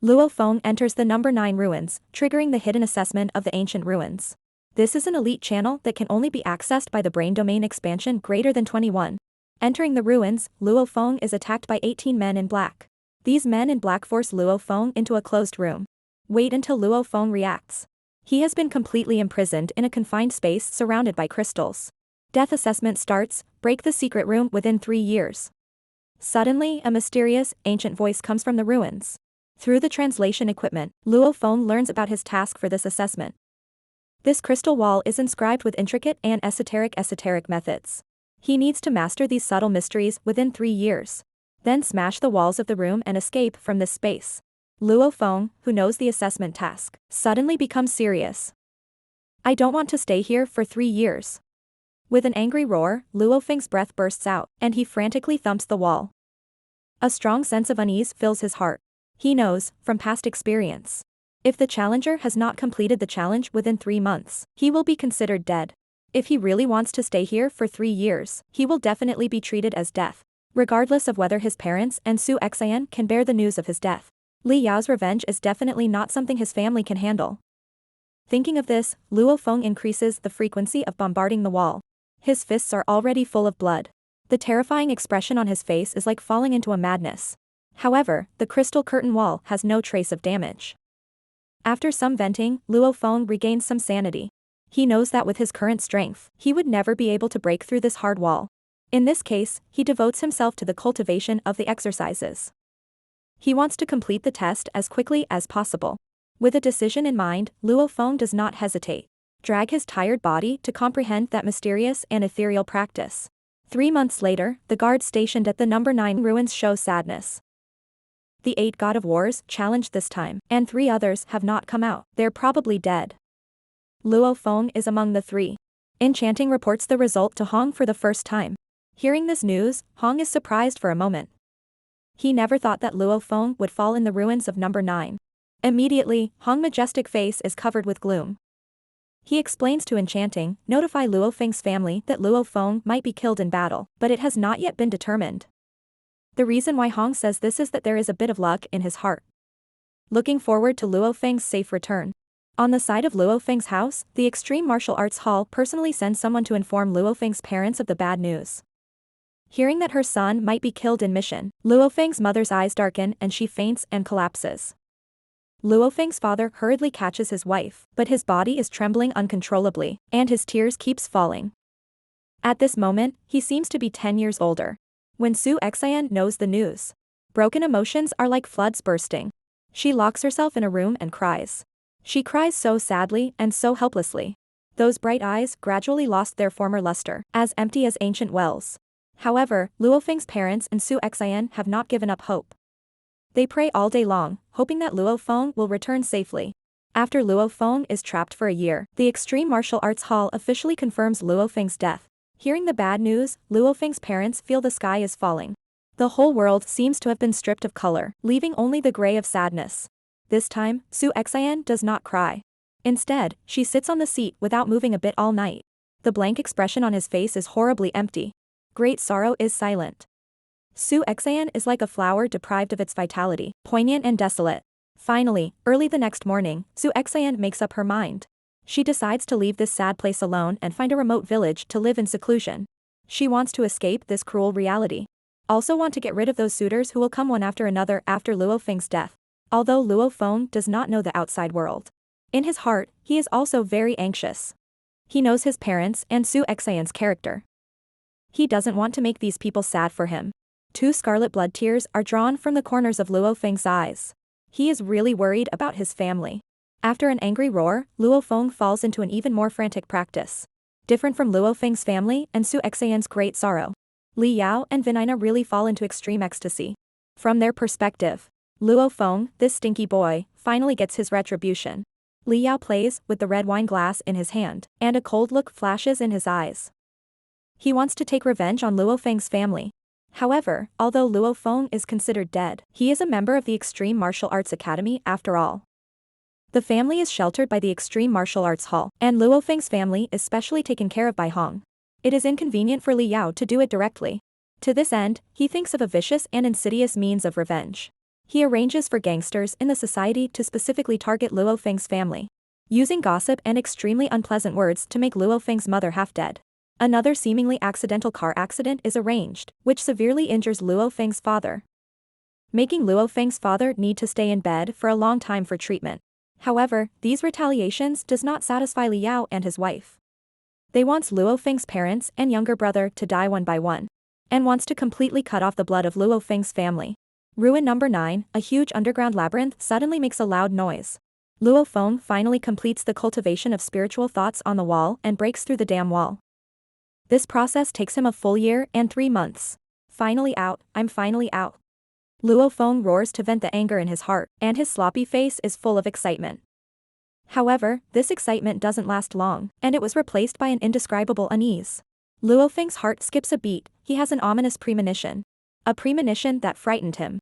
Luo Feng enters the number 9 ruins, triggering the hidden assessment of the ancient ruins. This is an elite channel that can only be accessed by the brain domain expansion greater than 21. Entering the ruins, Luo Feng is attacked by 18 men in black. These men in black force Luo Feng into a closed room. Wait until Luo Feng reacts. He has been completely imprisoned in a confined space surrounded by crystals. Death assessment starts, break the secret room within 3 years. Suddenly, a mysterious, ancient voice comes from the ruins. Through the translation equipment, Luo Feng learns about his task for this assessment. This crystal wall is inscribed with intricate and esoteric methods. He needs to master these subtle mysteries within 3 years. Then smash the walls of the room and escape from this space. Luo Feng, who knows the assessment task, suddenly becomes serious. I don't want to stay here for 3 years. With an angry roar, Luo Feng's breath bursts out, and he frantically thumps the wall. A strong sense of unease fills his heart. He knows, from past experience, if the challenger has not completed the challenge within 3 months, he will be considered dead. If he really wants to stay here for 3 years, he will definitely be treated as death, regardless of whether his parents and Su Xian can bear the news of his death. Li Yao's revenge is definitely not something his family can handle. Thinking of this, Luo Feng increases the frequency of bombarding the wall. His fists are already full of blood. The terrifying expression on his face is like falling into a madness. However, the crystal curtain wall has no trace of damage. After some venting, Luo Feng regains some sanity. He knows that with his current strength, he would never be able to break through this hard wall. In this case, he devotes himself to the cultivation of the exercises. He wants to complete the test as quickly as possible. With a decision in mind, Luo Feng does not hesitate. Drag his tired body to comprehend that mysterious and ethereal practice. 3 months later, the guards stationed at the number 9 ruins show sadness. The 8 God of Wars challenged this time, and 3 others have not come out. They're probably dead. Luo Feng is among the 3. Enchanting reports the result to Hong for the first time. Hearing this news, Hong is surprised for a moment. He never thought that Luo Feng would fall in the ruins of number 9. Immediately, Hong's majestic face is covered with gloom. He explains to Enchanting, notify Luo Feng's family that Luo Feng might be killed in battle, but it has not yet been determined. The reason why Hong says this is that there is a bit of luck in his heart. Looking forward to Luo Feng's safe return. On the side of Luo Feng's house, the Extreme Martial Arts Hall personally sends someone to inform Luo Feng's parents of the bad news. Hearing that her son might be killed in mission, Luo Feng's mother's eyes darken and she faints and collapses. Luo Feng's father hurriedly catches his wife, but his body is trembling uncontrollably, and his tears keeps falling. At this moment, he seems to be 10 years older. When Su Xian knows the news, broken emotions are like floods bursting. She locks herself in a room and cries. She cries so sadly and so helplessly. Those bright eyes gradually lost their former luster, as empty as ancient wells. However, Luo Feng's parents and Su Xian have not given up hope. They pray all day long, hoping that Luo Feng will return safely. After Luo Feng is trapped for a year, the Extreme Martial Arts Hall officially confirms Luo Feng's death. Hearing the bad news, Luo Feng's parents feel the sky is falling. The whole world seems to have been stripped of color, leaving only the gray of sadness. This time, Su Xian does not cry. Instead, she sits on the seat without moving a bit all night. The blank expression on his face is horribly empty. Great sorrow is silent. Su Xian is like a flower deprived of its vitality, poignant and desolate. Finally, early the next morning, Su Xian makes up her mind. She decides to leave this sad place alone and find a remote village to live in seclusion. She wants to escape this cruel reality. Also want to get rid of those suitors who will come one after another after Luo Feng's death. Although Luo Feng does not know the outside world, in his heart, he is also very anxious. He knows his parents and Su Xian's character. He doesn't want to make these people sad for him. 2 scarlet blood tears are drawn from the corners of Luo Feng's eyes. He is really worried about his family. After an angry roar, Luo Feng falls into an even more frantic practice. Different from Luo Feng's family and Su Xian's great sorrow, Li Yao and Vinina really fall into extreme ecstasy. From their perspective, Luo Feng, this stinky boy, finally gets his retribution. Li Yao plays with the red wine glass in his hand, and a cold look flashes in his eyes. He wants to take revenge on Luo Feng's family. However, although Luo Feng is considered dead, he is a member of the Extreme Martial Arts Academy after all. The family is sheltered by the Extreme Martial Arts Hall, and Luo Feng's family is specially taken care of by Hong. It is inconvenient for Li Yao to do it directly. To this end, he thinks of a vicious and insidious means of revenge. He arranges for gangsters in the society to specifically target Luo Feng's family, using gossip and extremely unpleasant words to make Luo Feng's mother half dead. Another seemingly accidental car accident is arranged, which severely injures Luo Feng's father, making Luo Feng's father need to stay in bed for a long time for treatment. However, these retaliations does not satisfy Liao and his wife. They wants Luo Feng's parents and younger brother to die one by one, and wants to completely cut off the blood of Luo Feng's family. Ruin number 9, a huge underground labyrinth suddenly makes a loud noise. Luo Feng finally completes the cultivation of spiritual thoughts on the wall and breaks through the damn wall. This process takes him a full year and 3 months. Finally out, I'm finally out. Luo Feng roars to vent the anger in his heart, and his sloppy face is full of excitement. However, this excitement doesn't last long, and it was replaced by an indescribable unease. Luo Feng's heart skips a beat, he has an ominous premonition. A premonition that frightened him.